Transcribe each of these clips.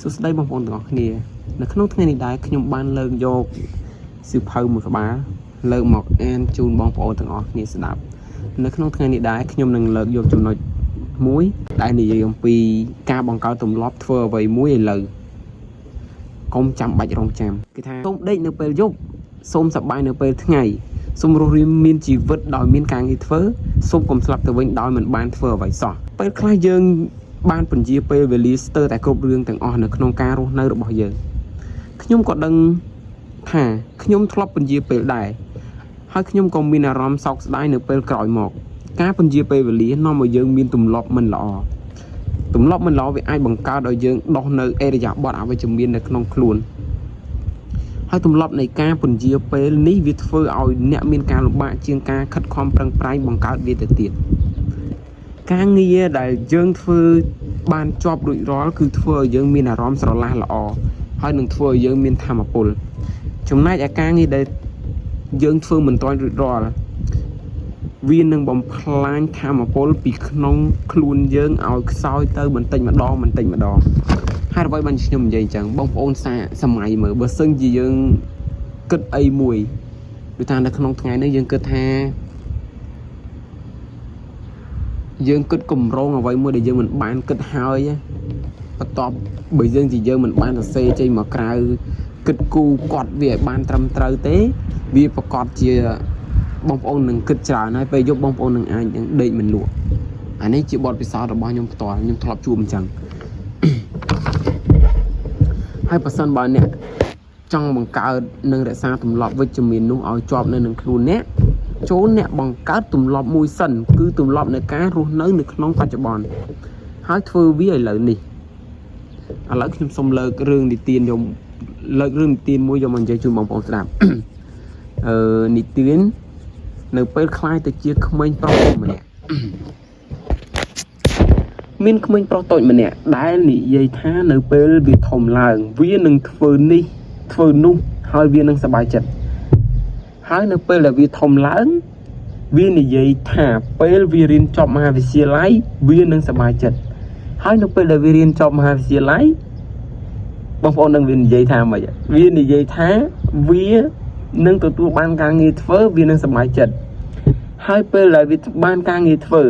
សួស្តីបងប្អូនទាំងអស់គ្នានៅក្នុងថ្ងៃនេះដែរខ្ញុំបានលើកយកសៀវភៅមួយក្បាលលើកមកអានជូនបងប្អូនទាំងអស់គ្នាស្ដាប់នៅក្នុងថ្ងៃនេះដែរខ្ញុំនឹងលើកយកចំណុចមួយដែលនិយាយអំពីការបង្កើតទម្លាប់ធ្វើអ្វីមួយឥឡូវកុំចាំបាច់រងចាំគេថាសូមដេកនៅពេលយប់សូមសប្បាយនៅពេលថ្ងៃសូមរស់រានមានជីវិតដោយមានការងារធ្វើសូមកុំស្លាប់ទៅវិញដោយមិនបានធ្វើអ្វីសោះពេលខ្លះយើងបានពន្យាពេលវេលាស្ទើរតែគ្រប់រឿងទាំងអស់នៅក្នុងការរស់នៅរបស់យើងខ្ញុំក៏ដឹងថាខ្ញុំធ្លាប់ពន្យាពេលដែរហើយខ្ញុំក៏មានអារម្មណ៍សោកស្ដាយនៅពេលក្រោយមកការពន្យាពេលវេលានាំឲ្យយើងមានទម្លាប់មិនល្អវាអាចបង្កើតឲ្យយើងដោះនៅអេរយាប័តអវិជ្ជមាននៅក្នុងខ្លួនហើយទម្លាប់នៃការពន្យាពេលនេះវាធ្វើឲ្យអ្នកមានការលំបាកជាងការខិតខំប្រឹងប្រែងបង្កើតវាទៅទៀតការងារដែលយើងធ្វើបានជាប់រួចរាល់គឺធ្វើឲ្យយើងមានអារម្មណ៍ស្រឡះល្អហើយនឹងធ្វើឲ្យយើងមានថាមពលចំណែកឯការងារដែលយើងធ្វើមិនទាន់រួចរាល់វានឹងបំផ្លាញថាមពលពីក្នុងខ្លួនយើងឲ្យខ្សោយទៅបន្តិចម្ដងហើយអ្វីបានខ្ញុំនិយាយអញ្ចឹងបងប្អូនសាកសម័យមើលបើសិនជាយើងគិតអីមួយដូចថានៅក្នុងថ្ងៃនេះយើងគិតថាយើងគិតគម្រោងអ្វីមួយដែលយើងមិនបានគិតហើយបន្ទាប់បើយើងមិនបានសរសេរចេញមកក្រៅគិតគូគាត់វាឲ្យបានត្រឹមត្រូវទេវាប្រកាសជាបងប្អូននឹងគិតច្រើនហើយពេលយប់បងប្អូននឹងអាចដេកមិនលក់អានេះជាបទពិសោធន៍របស់ខ្ញុំផ្ទាល់ខ្ញុំធ្លាប់ជួបអញ្ចឹងហើយបើសិនបើអ្នកចង់បង្កើតនិងរក្សាទម្លាប់វិជ្ជមាននោះឲ្យជាប់នៅនឹងខ្លួនអ្នកចូលអ្នកបង្កើតទម្លាប់មួយសិនគឺទម្លាប់នៃការរស់នៅក្នុងបច្ចុប្បន្នហើយធ្វើវាឥឡូវនេះឥឡូវខ្ញុំសូមលើករឿងនិទានមួយយកមកនិយាយជូនបងប្អូនស្ដាប់និទាននៅពេលខ្លាយទៅជាក្មេងប្រុសម្នាក់មានក្មេងប្រុសតូចម្នាក់ដែលនិយាយថានៅពេលវាធំឡើងវានឹងធ្វើនេះធ្វើនោះហើយវានឹងសប្បាយចិត្តហើយនៅពេលដែលវាធំឡើងវានិយាយថាពេលវារៀនចប់មហាវិទ្យាល័យវានឹងសប្បាយចិត្តហើយនៅពេលដែលវារៀនចប់មហាវិទ្យាល័យបងប្អូននឹងវានិយាយថាម៉េចវានិយាយថាវានឹងទទួលបានការងារធ្វើវានឹងសប្បាយចិត្តហើយពេលដែលវាបានការងារធ្វើ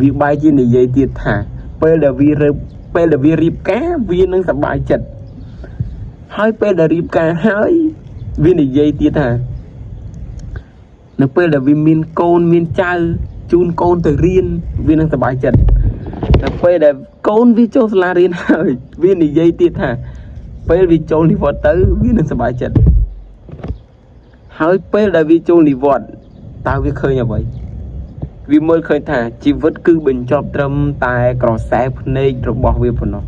វាបែរជានិយាយទៀតថាពេលដែលវារៀបការវានឹងសប្បាយចិត្តហើយពេលដែលរៀបការហើយវានិយាយទៀតថានៅពេលដែលវាមានកូនមានចៅជូនកូនទៅរៀនវានឹងសប្បាយចិត្តនៅពេលដែលកូនវាចូលសាលារៀនហើយវានិយាយទៀតថាពេលវាចូលនិវត្តន៍ទៅវានឹងសប្បាយចិត្តហើយពេលដែលវាចូលនិវត្តន៍តើវាឃើញអ្វីវាមើលឃើញថាជីវិតគឺបញ្ចប់ត្រឹមតែក្រសែភ្នែករបស់វាប៉ុណ្ណោះ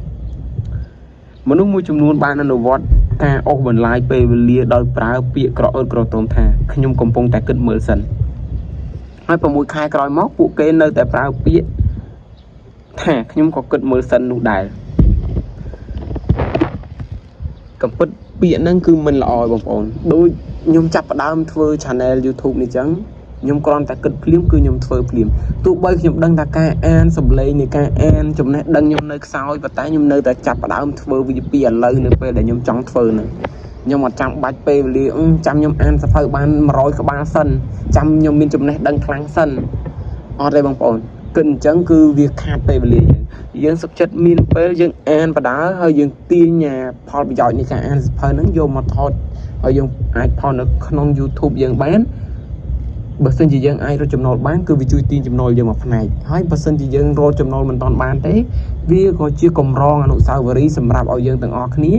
មនុស្សមួយចំនួនបានអនុវត្តការអូសបន្លាយពេលវេលាដោយប្រើពាក្យក្រអឺតក្រទមថាខ្ញុំកំពុងតែគិតមើលសិនហើយ6ខែក្រោយមកពួកគេនៅតែប្រើពាក្យថាខ្ញុំក៏គិតមើលសិននោះដែរកំពិតពាក្យហ្នឹងគឺមិនល្អបងប្អូនដូចខ្ញុំចាប់ផ្ដើមធ្វើ channel YouTube នេះចឹងខ្ញុំគ្រាន់តែគិតភ្លាមគឺខ្ញុំធ្វើភ្លាមទោះបីខ្ញុំដឹងថាការអានសម្លេងនៃការអានចំណេះដឹងខ្ញុំនៅខ្សោយប៉ុន្តែខ្ញុំនៅតែចាប់ផ្ដើមធ្វើវាពីឥឡូវនៅពេលដែលខ្ញុំចង់ធ្វើហ្នឹងខ្ញុំអត់ចាំបាច់ពេលវេលាចាំខ្ញុំអានសភៅបាន100ក្បាលសិនចាំខ្ញុំមានចំណេះដឹងខ្លាំងសិនអត់ទេបងប្អូនគិតអញ្ចឹងគឺវាខាតពេលវេលាយើងសុខចិត្តមានពេលយើងអានបដាហើយយើងទាញផលប្រយោជន៍នៃការអានសភៅហ្នឹងយកមកថតហើយយើងអាចផុសនៅក្នុង YouTube យើងបានបើសិនជាយើងអាចរកចំណូលបានគឺវាជួយទាញចំណូលយើងមកផ្នែកហើយបើសិនជាយើងរកចំណូលមិនទាន់បានទេវាក៏ជាកម្រងអនុស្សាវរីយ៍សម្រាប់ឲ្យយើងទាំងអស់គ្នា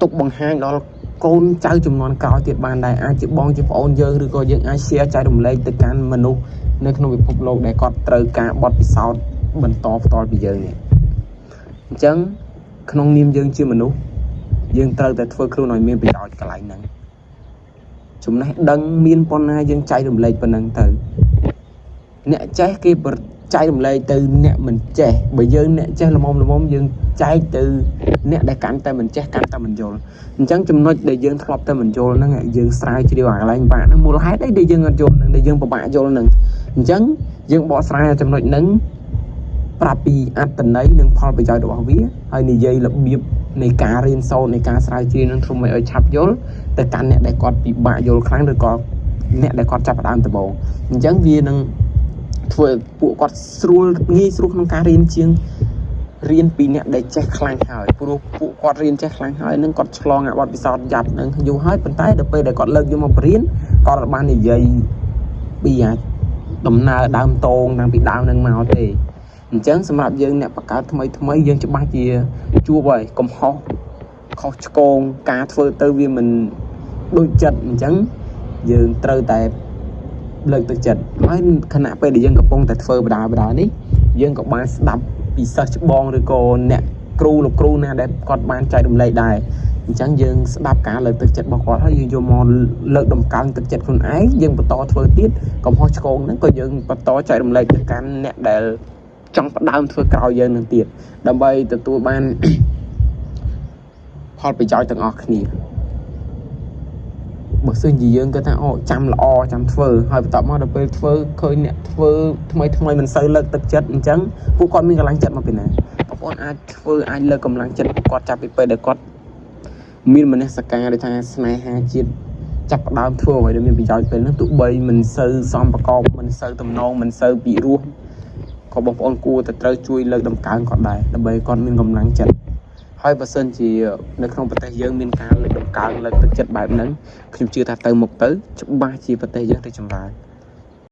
ទុកបង្ហាញដល់កូនចៅចំនួនក្រោយទៀតបានដែរអាចជាបងជាប្អូនយើងឬក៏យើងអាច share ចែករំលែកទៅកាន់មនុស្សនៅក្នុងពិភពលោកដែលគាត់ត្រូវការបទពិសោធន៍បន្តផ្ទាល់ពីយើងនេះអញ្ចឹងក្នុងនាមយើងជាមនុស្សយើងត្រូវតែធ្វើខ្លួនឲ្យមានប្រយោជន៍កន្លែងហ្នឹងចំណេះដឹងមានប៉ុណ្ណាយើងចែករំលែកប៉ុណ្ណឹងទៅអ្នកចេះគេចែករំលែកទៅអ្នកមិនចេះបើយើងអ្នកចេះល្មមយើងចែកទៅអ្នកដែលកាន់តែមិនចេះកាន់តែមិនយល់អញ្ចឹងចំណុចដែលយើងធ្លាប់តែមិនយល់ហ្នឹងយើងស្រាវជ្រាវអាកន្លែងបាក់ហ្នឹងមូលហេតុអីដែលយើងអត់យល់ហ្នឹងដែលយើងពិបាកយល់ហ្នឹងអញ្ចឹងយើងបកស្រាយចំណុចហ្នឹង ប្រាប់ពីអត្តន័យនិងផលប្រយោជន៍របស់វាហើយនិយាយរបៀបនៃការរៀនសូត្រនៃការស្រាវជ្រាវនឹងធ្វើឲ្យឆាប់យល់ទៅកាន់អ្នកដែលគាត់ពិបាកយល់ខ្លាំងឬក៏អ្នកដែលគាត់ចាប់ផ្ដើមដំបូងអញ្ចឹងវានឹងធ្វើឲ្យពួកគាត់ស្រួលងាយស្រួលក្នុងការរៀនជាងរៀនពីអ្នកដែលចេះខ្លាំងហើយព្រោះពួកគាត់រៀនចេះខ្លាំងហើយនឹងគាត់ឆ្លងអាបទពិសោធន៍យ៉ាប់នឹងយូរហើយប៉ុន្តែដល់ពេលដែលគាត់លើកយកមកបរៀនគាត់បាននិយាយពីអាចដំណើរដើមតោងតាំងពីដើមនឹងមកទេអញ្ចឹងសម្រាប់យើងអ្នកបង្កើតថ្មីយើងច្បាស់ជាជួបហើយកំហុសខុសឆ្គងការធ្វើទៅវាមិនដូចចិត្តអញ្ចឹងយើងត្រូវតែលើកទឹកចិត្តហើយខណៈពេលដែលយើងកំពុងតែធ្វើបដានេះយើងក៏បានស្ដាប់ពីសិស្សច្បងឬក៏អ្នកគ្រូលោកគ្រូណាដែលគាត់បានចែករំលែកដែរអញ្ចឹងយើងស្ដាប់ការលើកទឹកចិត្តរបស់គាត់ហើយយើងយកមកលើកតម្កើងទឹកចិត្តខ្លួនឯងយើងបន្តធ្វើទៀតកំហុសឆ្គងហ្នឹងក៏យើងបន្តចែករំលែកទៅកាន់អ្នកដែលចង់ផ្ដើមធ្វើក្រោយយើងនឹងទៀតដើម្បីទទួលបានផលប្រយោជន៍ទាំងអស់គ្នាបើសិនជាយើងគាត់ថាអូចាំល្អចាំធ្វើហើយបន្ទាប់មកដល់ពេលធ្វើឃើញអ្នកធ្វើថ្មីមិនសូវលើកទឹកចិត្តអញ្ចឹងពួកគាត់មានកម្លាំងចិត្តមកពីណាបងប្អូនអាចធ្វើអាចលើកកម្លាំងចិត្តពួកគាត់ចាប់ពីពេលដែលគាត់មានមនសិការដែលថាស្នេហាជាតិចាប់ផ្ដើមធ្វើអ្វីដែលមានប្រយោជន៍ពេលហ្នឹងទោះបីមិនសូវសមប្រកបមិនសូវទំនងមិនសូវពីរោះក៏បងប្អូនគួរតែត្រូវជួយលើកតម្កើងគាត់ដែរដើម្បីគាត់មានកម្លាំងចិត្តហើយបើសិនជានៅក្នុងប្រទេសយើងមានការលើកតម្កើងលើកទឹកចិត្តបែបហ្នឹងខ្ញុំជឿថាទៅមុខទៅច្បាស់ជាប្រទេសយើងទៅចម្រើន